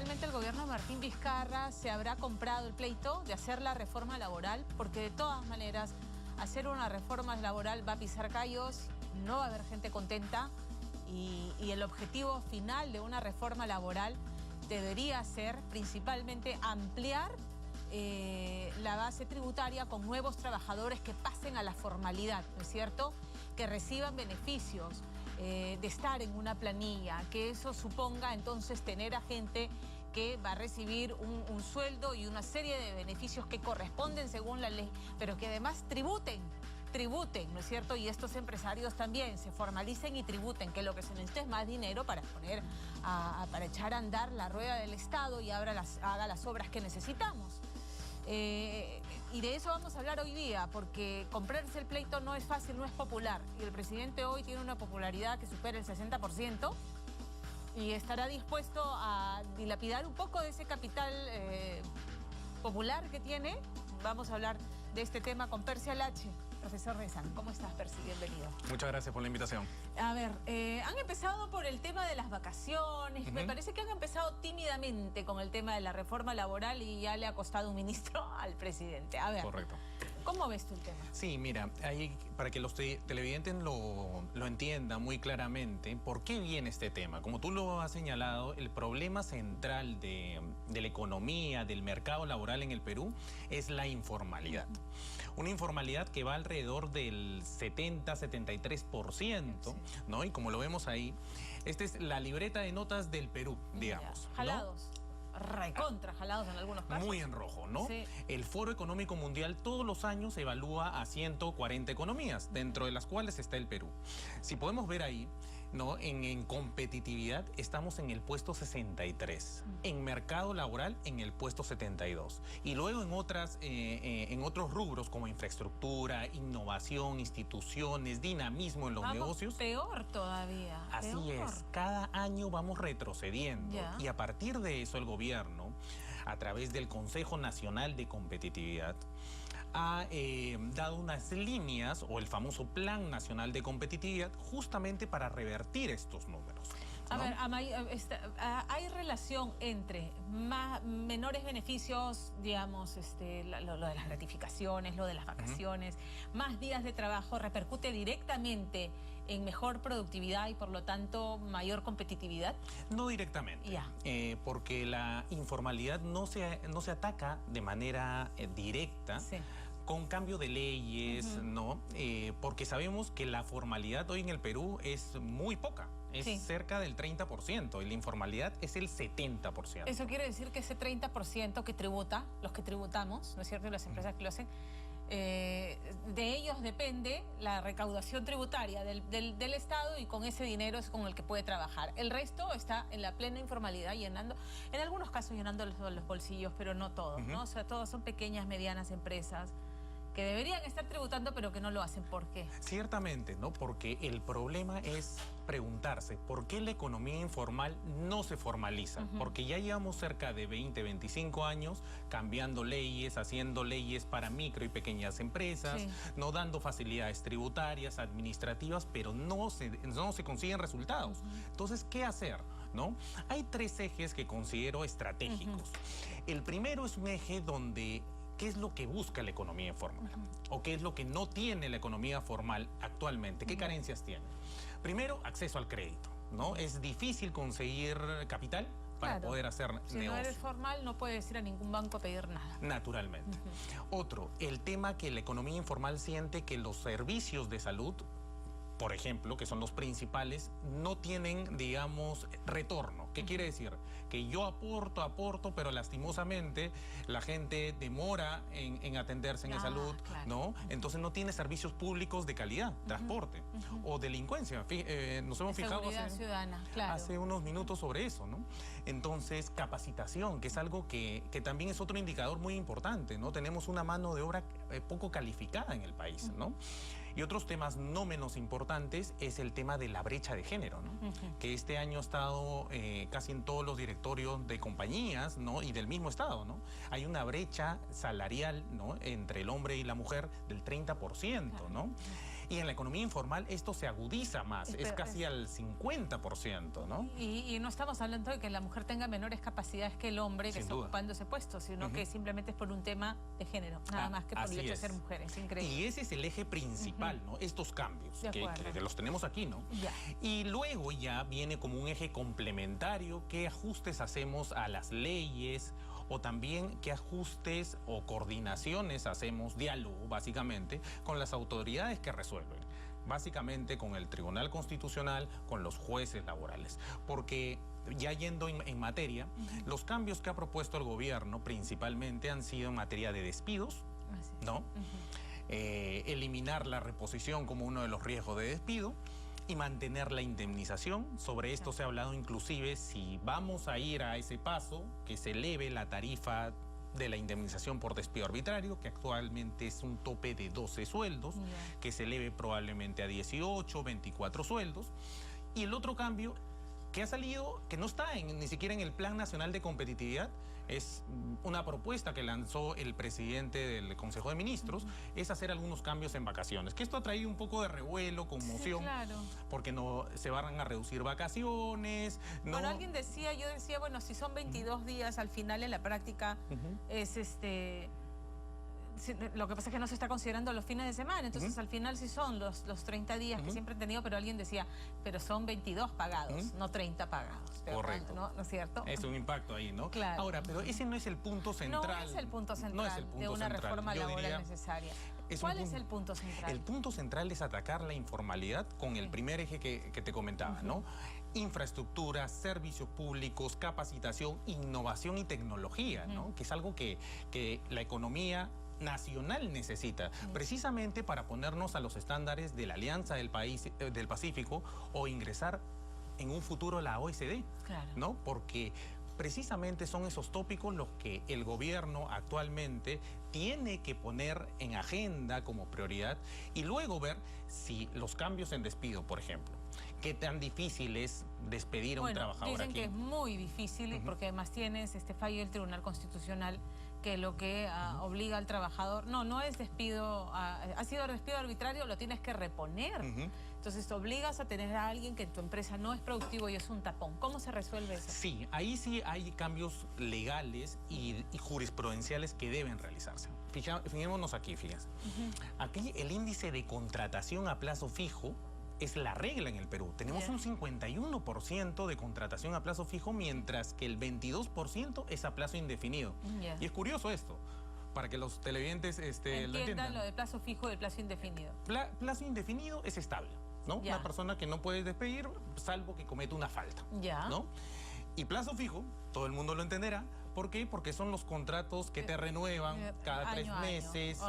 ¿Realmente el gobierno de Martín Vizcarra se habrá comprado el pleito de hacer la reforma laboral? Porque de todas maneras, hacer una reforma laboral va a pisar callos, no va a haber gente contenta y el objetivo final de una reforma laboral debería ser principalmente ampliar la base tributaria con nuevos trabajadores que pasen a la formalidad, ¿no es cierto? Que reciban beneficios de estar en una planilla, que eso suponga entonces tener a gente que va a recibir un sueldo y una serie de beneficios que corresponden según la ley, pero que además tributen, ¿no es cierto? Y estos empresarios también se formalicen y tributen, que lo que se necesita es más dinero para poner, para echar a andar la rueda del Estado y haga las obras que necesitamos. Y de eso vamos a hablar hoy día, porque comprarse el pleito no es fácil, no es popular. Y el presidente hoy tiene una popularidad que supera el 60% y estará dispuesto a dilapidar un poco de ese capital popular que tiene. Vamos a hablar de este tema con Percy Alache. Profesor Rezan, ¿cómo estás, Percy? Bienvenido. Muchas gracias por la invitación. A ver, han empezado por el tema de las vacaciones. Me parece que han empezado tímidamente con el tema de la reforma laboral y ya le ha costado un ministro al presidente. A ver. Correcto. ¿Cómo ves tú el tema? Sí, mira, ahí, para que los televidentes lo entiendan muy claramente, ¿por qué viene este tema? Como tú lo has señalado, el problema central de la economía, del mercado laboral en el Perú, es la informalidad. Una informalidad que va alrededor del 70-73%, sí, ¿no? Y como lo vemos ahí, esta es la libreta de notas del Perú, digamos. Jalados. ¿No? Recontra jalados en algunos casos. Muy en rojo, ¿no? Sí. El Foro Económico Mundial todos los años evalúa a 140 economías, dentro de las cuales está el Perú. Si podemos ver ahí, ¿no? En competitividad estamos en el puesto 63, en mercado laboral en el puesto 72. Y luego en otros rubros como infraestructura, innovación, instituciones, dinamismo en los negocios. Peor todavía. Así es, cada año vamos retrocediendo. Ya. Y a partir de eso el gobierno, a través del Consejo Nacional de Competitividad, ha dado unas líneas o el famoso Plan Nacional de Competitividad justamente para revertir estos números, ¿no? A ver, ¿hay relación entre menores beneficios, digamos, lo de las gratificaciones, lo de las vacaciones, más días de trabajo, repercute directamente en mejor productividad y por lo tanto mayor competitividad? No directamente, porque la informalidad no se ataca de manera directa. Sí. Con cambio de leyes, ¿no? Porque sabemos que la formalidad hoy en el Perú es muy poca. Es cerca del 30% y la informalidad es el 70%. Eso quiere decir que ese 30% que tributa, los que tributamos, ¿no es cierto? Y las empresas que lo hacen, de ellos depende la recaudación tributaria del Estado y con ese dinero es con el que puede trabajar. El resto está en la plena informalidad llenando, en algunos casos llenando los bolsillos, pero no todos, ¿no? O sea, todos son pequeñas, medianas empresas que deberían estar tributando, pero que no lo hacen. ¿Por qué? Ciertamente, ¿no? Porque el problema es preguntarse por qué la economía informal no se formaliza. Porque ya llevamos cerca de 20, 25 años cambiando leyes, haciendo leyes para micro y pequeñas empresas, no dando facilidades tributarias, administrativas, pero no se consiguen resultados. Entonces, ¿qué hacer? ¿No? Hay tres ejes que considero estratégicos. El primero es un eje donde ¿qué es lo que busca la economía informal? ¿O qué es lo que no tiene la economía formal actualmente? ¿Qué carencias tiene? Primero, acceso al crédito, ¿no? Es difícil conseguir capital para poder hacer negocio. Si no eres formal, no puedes ir a ningún banco a pedir nada. Naturalmente. Otro, el tema que la economía informal siente que los servicios de salud, por ejemplo, que son los principales, no tienen, digamos, retorno. ¿Qué quiere decir? Que yo aporto, pero lastimosamente la gente demora en atenderse en salud, ¿no? Entonces no tiene servicios públicos de calidad, transporte o delincuencia. Nos hemos fijado hace unos minutos sobre eso, ¿no? Entonces, capacitación, que es algo que también es otro indicador muy importante, ¿no? Tenemos una mano de obra poco calificada en el país, ¿no? Y otros temas no menos importantes es el tema de la brecha de género, ¿no? Que este año ha estado casi en todos los directorios de compañías, ¿no? Y del mismo Estado, ¿no? Hay una brecha salarial, ¿no? Entre el hombre y la mujer del 30%, ¿no? Y en la economía informal esto se agudiza más, es casi al 50%, ¿no? Y no estamos hablando de que la mujer tenga menores capacidades que el hombre que está ocupando ese puesto, sino que simplemente es por un tema de género, nada más que por el hecho de ser mujer, es increíble. Y ese es el eje principal, ¿no? Estos cambios, que los tenemos aquí, ¿no? Y luego ya viene como un eje complementario, qué ajustes hacemos a las leyes, o también qué ajustes o coordinaciones hacemos, diálogo básicamente, con las autoridades que resuelven. Básicamente con el Tribunal Constitucional, con los jueces laborales. Porque ya yendo en materia, los cambios que ha propuesto el gobierno principalmente han sido en materia de despidos, ¿no? Eliminar la reposición como uno de los riesgos de despido y mantener la indemnización. Sobre esto se ha hablado inclusive si vamos a ir a ese paso, que se eleve la tarifa de la indemnización por despido arbitrario, que actualmente es un tope de 12 sueldos, que se eleve probablemente a 18, 24 sueldos. Y el otro cambio que ha salido, que no está ni siquiera en el Plan Nacional de Competitividad, es una propuesta que lanzó el presidente del Consejo de Ministros, es hacer algunos cambios en vacaciones. Que esto ha traído un poco de revuelo, conmoción, porque no se van a reducir vacaciones. No. Bueno, alguien decía, yo decía, bueno, si son 22 días, al final en la práctica es lo que pasa es que no se está considerando los fines de semana, entonces al final sí son los 30 días que siempre he tenido, pero alguien decía, pero son 22 pagados, no 30 pagados. Correcto. ¿No es cierto? Es un impacto ahí, ¿no? Claro. Ahora, pero ese no es el punto central. No es el punto central, no es el punto de una central. reforma laboral necesaria. ¿Cuál es el punto central? El punto central es atacar la informalidad con el primer eje que te comentaba, ¿no? Infraestructura, servicios públicos, capacitación, innovación y tecnología, ¿no? Que es algo que la economía nacional necesita, precisamente para ponernos a los estándares de la Alianza del Pacífico o ingresar en un futuro a la OECD, ¿no? Porque precisamente son esos tópicos los que el gobierno actualmente tiene que poner en agenda como prioridad y luego ver si los cambios en despido, por ejemplo, qué tan difícil es despedir a un trabajador dicen aquí. Que es muy difícil porque además tienes este fallo del Tribunal Constitucional que lo que obliga al trabajador, no es despido, ha sido despido arbitrario, lo tienes que reponer. Entonces te obligas a tener a alguien que en tu empresa no es productivo y es un tapón. ¿Cómo se resuelve eso? Sí, ahí sí hay cambios legales y jurisprudenciales que deben realizarse. Fijémonos aquí, fíjense. Aquí el índice de contratación a plazo fijo es la regla en el Perú. Tenemos un 51% de contratación a plazo fijo, mientras que el 22% es a plazo indefinido. Y es curioso esto, para que los televidentes lo entiendan. Lo de plazo fijo y del plazo indefinido. Plazo indefinido es estable, ¿no? Una persona que no puedes despedir, salvo que cometa una falta, ¿no? Y plazo fijo, todo el mundo lo entenderá. ¿Por qué? Porque son los contratos que te renuevan cada 3 meses.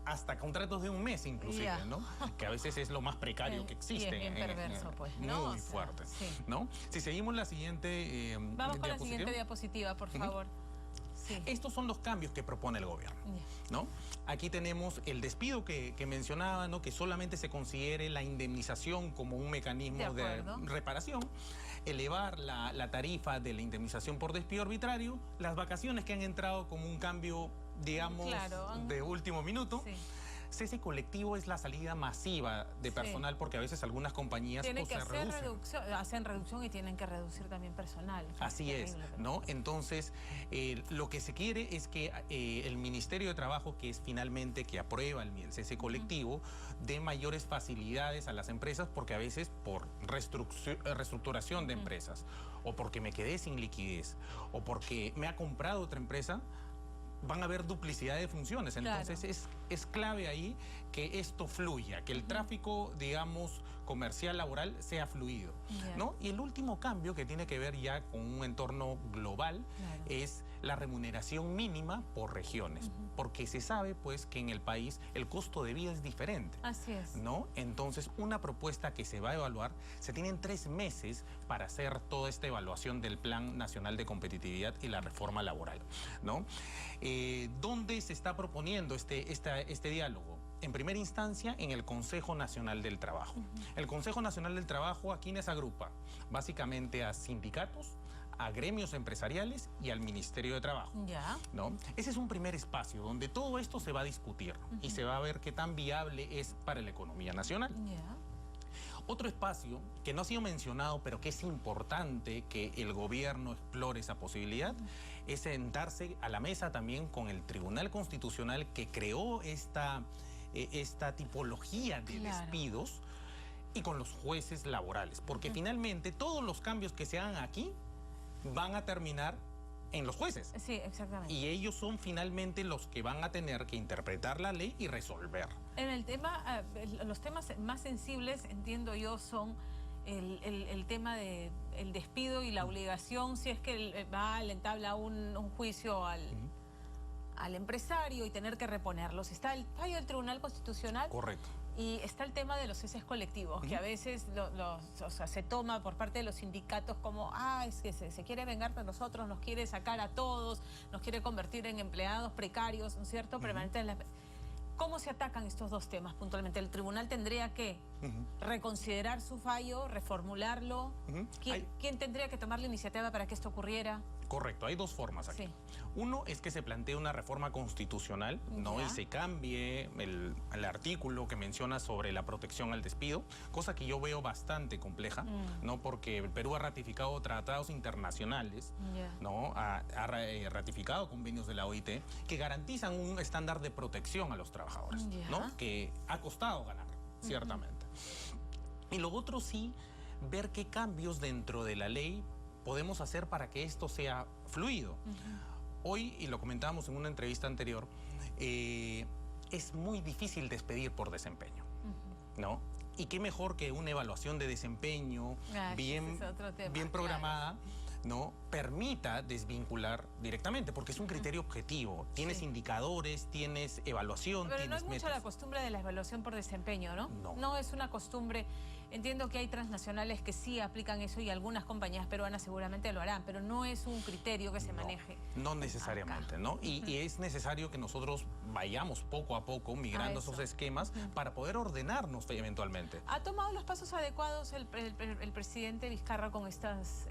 Hasta contratos de un mes inclusive, ¿no? Que a veces es lo más precario que existe. Y es bien perverso, pues, ¿no? Muy fuerte, ¿no? Si seguimos la siguiente Vamos con la siguiente diapositiva, por favor. Estos son los cambios que propone el gobierno, ¿no? Aquí tenemos el despido que mencionaba, ¿no? Que solamente se considere la indemnización como un mecanismo de reparación, elevar la tarifa de la indemnización por despido arbitrario, las vacaciones que han entrado como un cambio, digamos, de último minuto. Cese colectivo es la salida masiva de personal porque a veces algunas compañías hacen reducción y tienen que reducir también personal. Así es, ¿no? Entonces, lo que se quiere es que el Ministerio de Trabajo, que es finalmente que aprueba el cese colectivo, dé mayores facilidades a las empresas porque a veces por reestructuración de empresas o porque me quedé sin liquidez o porque me ha comprado otra empresa, van a haber duplicidad de funciones. Entonces es clave ahí que esto fluya, que el tráfico, digamos, comercial, laboral, sea fluido, ¿no? Y el último cambio que tiene que ver ya con un entorno global es la remuneración mínima por regiones, porque se sabe pues que en el país el costo de vida es diferente. Así es. ¿No? Entonces, una propuesta que se va a evaluar, se tienen 3 meses para hacer toda esta evaluación del Plan Nacional de Competitividad y la reforma laboral, ¿no? ¿Dónde se está proponiendo este diálogo? En primera instancia, en el Consejo Nacional del Trabajo. El Consejo Nacional del Trabajo, ¿a quiénes agrupa? Básicamente a sindicatos, a gremios empresariales y al Ministerio de Trabajo. Ya. ¿No? Ese es un primer espacio donde todo esto se va a discutir y se va a ver qué tan viable es para la economía nacional. Ya. Otro espacio que no ha sido mencionado, pero que es importante que el gobierno explore esa posibilidad, es sentarse a la mesa también con el Tribunal Constitucional que creó esta tipología de despidos y con los jueces laborales, porque finalmente todos los cambios que se hagan aquí van a terminar en los jueces. Sí, exactamente. Y ellos son finalmente los que van a tener que interpretar la ley y resolver. En el tema, los temas más sensibles, entiendo yo, son el tema del despido y la obligación, si es que le entabla un juicio al empresario y tener que reponerlos. Está el fallo del Tribunal Constitucional. Correcto. Y está el tema de los ceses colectivos, que a veces se toma por parte de los sindicatos como, es que se quiere vengar de nosotros, nos quiere sacar a todos, nos quiere convertir en empleados precarios, ¿no es cierto? Permanentes en la... ¿Cómo se atacan estos dos temas puntualmente? ¿El tribunal tendría que reconsiderar su fallo, reformularlo? ¿Quién tendría que tomar la iniciativa para que esto ocurriera? Correcto, hay dos formas aquí. Sí. Uno es que se plantee una reforma constitucional, ¿no? Y se cambie el artículo que menciona sobre la protección al despido, cosa que yo veo bastante compleja, ¿no? Porque el Perú ha ratificado tratados internacionales, ¿no? Ha ratificado convenios de la OIT que garantizan un estándar de protección a los trabajadores, ¿no? Que ha costado ganar, ciertamente. Y lo otro sí, ver qué cambios dentro de la ley podemos hacer para que esto sea fluido. Hoy, y lo comentábamos en una entrevista anterior, es muy difícil despedir por desempeño, ¿no? Y qué mejor que una evaluación de desempeño bien programada, ¿no? Permita desvincular directamente, porque es un criterio objetivo. Tienes indicadores, tienes evaluación, pero tienes no es mucho metas. la costumbre de la evaluación por desempeño, ¿no? No. No es una costumbre. Entiendo que hay transnacionales que sí aplican eso y algunas compañías peruanas seguramente lo harán, pero no es un criterio que se maneje. No necesariamente, ¿no? Y es necesario que nosotros vayamos poco a poco migrando esos esquemas para poder ordenarnos eventualmente. ¿Ha tomado los pasos adecuados el presidente Vizcarra con estas...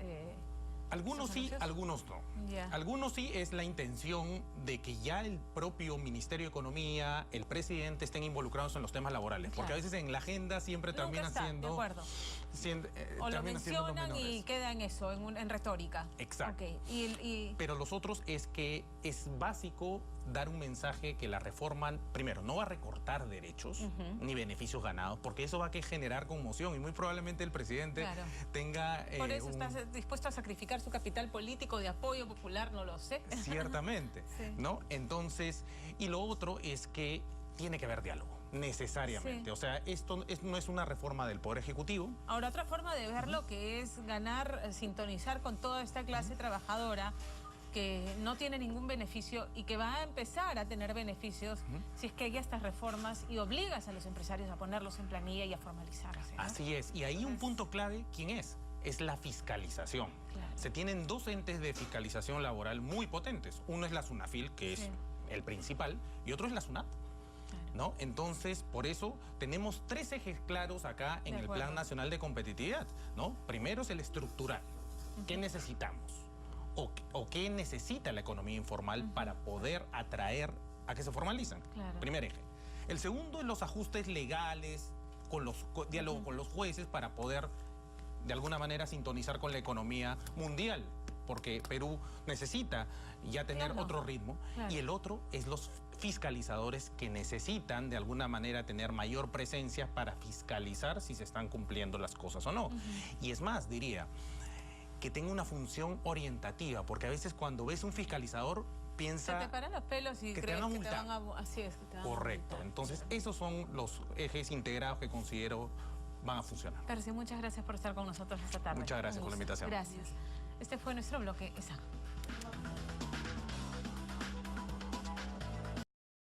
Algunos sí, algunos no. Algunos sí es la intención de que ya el propio Ministerio de Economía, el presidente estén involucrados en los temas laborales. Porque a veces en la agenda siempre termina siendo... De acuerdo. O lo mencionan y queda en eso, en retórica. Exacto. Pero los otros es que es básico dar un mensaje que la reforma, primero, no va a recortar derechos ni beneficios ganados, porque eso va a generar conmoción y muy probablemente el presidente tenga... Por eso estás dispuesto a sacrificar su capital político de apoyo popular, no lo sé. Ciertamente, ¿no? Entonces, y lo otro es que tiene que haber diálogo. Necesariamente. O sea, esto no es una reforma del Poder Ejecutivo. Ahora, otra forma de verlo que es ganar, sintonizar con toda esta clase trabajadora que no tiene ningún beneficio y que va a empezar a tener beneficios si es que hay estas reformas y obligas a los empresarios a ponerlos en planilla y a formalizarse, ¿no? Así es. Y ahí un punto clave, ¿quién es? Es la fiscalización. Se tienen dos entes de fiscalización laboral muy potentes. Uno es la SUNAFIL, que es el principal, y otro es la SUNAT, ¿no? Entonces, por eso tenemos tres ejes claros acá en el Plan Nacional de Competitividad, ¿no? Primero es el estructural. ¿Qué necesitamos? O qué necesita la economía informal para poder atraer a que se formalicen. Primer eje. El segundo es los ajustes legales, diálogo con los jueces para poder de alguna manera sintonizar con la economía mundial, porque Perú necesita ya tener otro ritmo. Y el otro es los fiscalizadores que necesitan de alguna manera tener mayor presencia para fiscalizar si se están cumpliendo las cosas o no. Y es más, diría, que tenga una función orientativa, porque a veces cuando ves un fiscalizador piensa... Se te paran los pelos y crees que te van a... Así es, que te van a multar. Entonces esos son los ejes integrados que considero van a funcionar. Percy, muchas gracias por estar con nosotros esta tarde. Muchas gracias por la invitación. Gracias. Este fue nuestro bloque ESA.